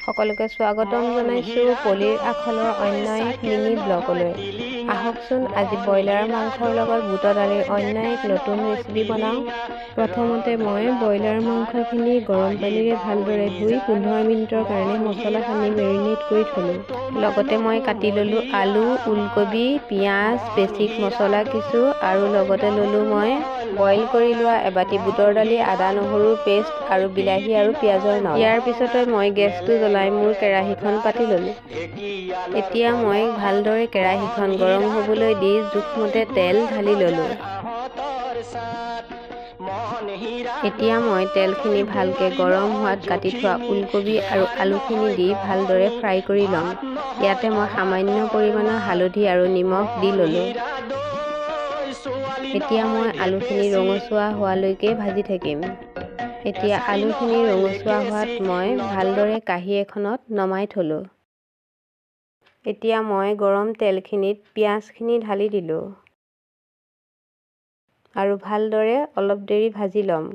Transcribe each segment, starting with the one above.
সকলোকে স্বাগতম জনাইছো পলিৰ আখলৰ অন্য এক মিনি ব্লগলৈ। আহকচোন আজি ব্ৰইলাৰ মাংসৰ লগত বুটৰ দালিৰ অন্য এক নতুন ৰেচিপি বনাওঁ। প্ৰথমতে মই ব্ৰইলাৰ মাংসখিনি গৰম পানীৰে ভালদৰে ধুই 15 মিনিটৰ কাৰণে মছলা সানি মেৰিনেট কৰি থলোঁ। লগতে মই কাটি ল'লোঁ আলু, ওলকবি, পিঁয়াজ, বেছিক মছলা কিছু আৰু লগতে ল'লোঁ মই বইল কৰি লোৱা এবাটি বুটৰ দালি, আদা নহৰুৰ পেষ্ট আৰু বিলাহী আৰু পিঁয়াজৰ নাও। ইয়াৰ পিছতে মই গেছটো জ্বলাই মোৰ কেৰাহীখন পাতি ল'লোঁ। এতিয়া মই ভালদৰে কেৰাহীখন গৰম হ'বলৈ দি জোখমতে তেল ঢালি ল'লোঁ। এতিয়া মই তেলখিনি ভালকৈ গৰম হোৱাত কাটি থোৱা ওলকবি আৰু আলুখিনি দি ভালদৰে ফ্ৰাই কৰি ল'ম। ইয়াতে মই সামান্য পৰিমাণৰ হালধি আৰু নিমখ দি ল'লোঁ। এতিয়া মই আলুখিনি ৰঙচুৱা হোৱালৈকে ভাজি থাকিম। এতিয়া আলুখিনি ৰঙচুৱা হোৱাত মই ভালদৰে কাঁহী এখনত নমাই থলোঁ। এতিয়া মই গৰম তেলখিনিত পিঁয়াজখিনি ঢালি দিলোঁ আৰু ভালদৰে অলপ দেৰি ভাজি ল'ম।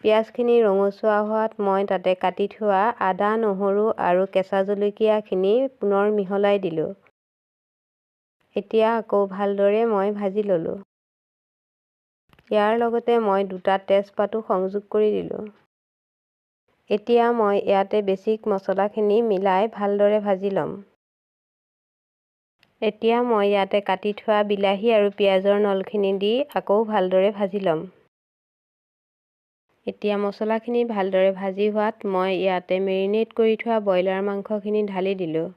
পিঁয়াজখিনি ৰঙচুৱা হোৱাত মই তাতে কাটি থোৱা আদা, নহৰু আৰু কেঁচা জলকীয়াখিনি পুনৰ মিহলাই দিলোঁ। এতিয়া আকৌ ভালদৰে মই ভাজি ল'লোঁ। ইয়াৰ লগতে মই 2টা তেজপাতো সংযোগ কৰি দিলোঁ। এতিয়া মই ইয়াতে বেছিক মছলাখিনি মিলাই ভালদৰে ভাজি ল'ম। এতিয়া মই ইয়াতে কাটি থোৱা বিলাহী আৰু পিঁয়াজৰ নলখিনি দি আকৌ ভালদৰে ভাজি ল'ম। এতিয়া মছলাখিনি ভালদৰে ভাজি হোৱাত মই ইয়াতে মেৰিনেট কৰি থোৱা ব্ৰইলাৰ মাংসখিনি ঢালি দিলোঁ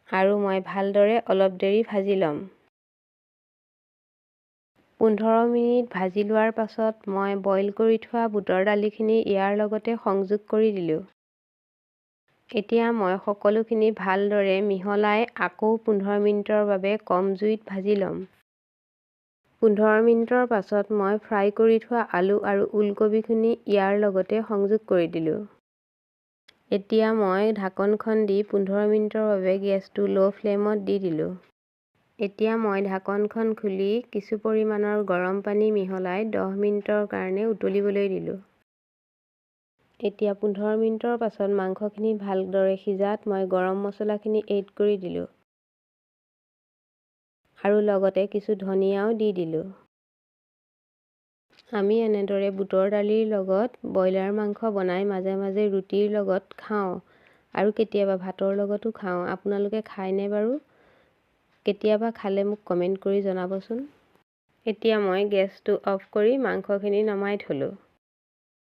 আৰু মই ভালদৰে অলপ দেৰি ভাজি ল'ম। 15 মিনিট ভাজি লোৱাৰ পাছত মই বইল কৰি থোৱা বুটৰ দালিখিনি ইয়াৰ লগতে সংযোগ কৰি দিলোঁ। এতিয়া মই সকলোখিনি ভালদৰে মিহলাই আকৌ 15 মিনিটৰ বাবে কম জুইত ভাজি ল'ম। 15 মিনিটৰ পাছত মই ফ্ৰাই কৰি থোৱা আলু আৰু ওলকবিখিনি ইয়াৰ লগতে সংযোগ কৰি দিলোঁ। এতিয়া মই ঢাকনখন দি 15 মিনিটৰ বাবে গেছটো ল' ফ্লেমত দি দিলোঁ। এতিয়া মই ঢাকনখন খুলি কিছু পৰিমাণৰ গৰম পানী মিহলাই 10 মিনিটৰ কাৰণে উতলিবলৈ দিলোঁ। এতিয়া 15 মিনিটৰ পাছত মাংসখিনি ভালদৰে সিজাত মই গৰম মছলাখিনি এড কৰি দিলোঁ আৰু লগতে কিছু ধনিয়াও দি দিলোঁ। আমি এনেদৰে বুটৰ দালিৰ লগত ব্ৰইলাৰ মাংস বনাই মাজে মাজে ৰুটিৰ লগত খাওঁ আৰু কেতিয়াবা ভাতৰ লগতো খাওঁ। আপোনালোকে খায়নে বাৰু? কেতিয়াবা খালে মোক কমেণ্ট কৰি জনাবচোন। এতিয়া মই গেছটো অফ কৰি মাংসখিনি নমাই থলোঁ।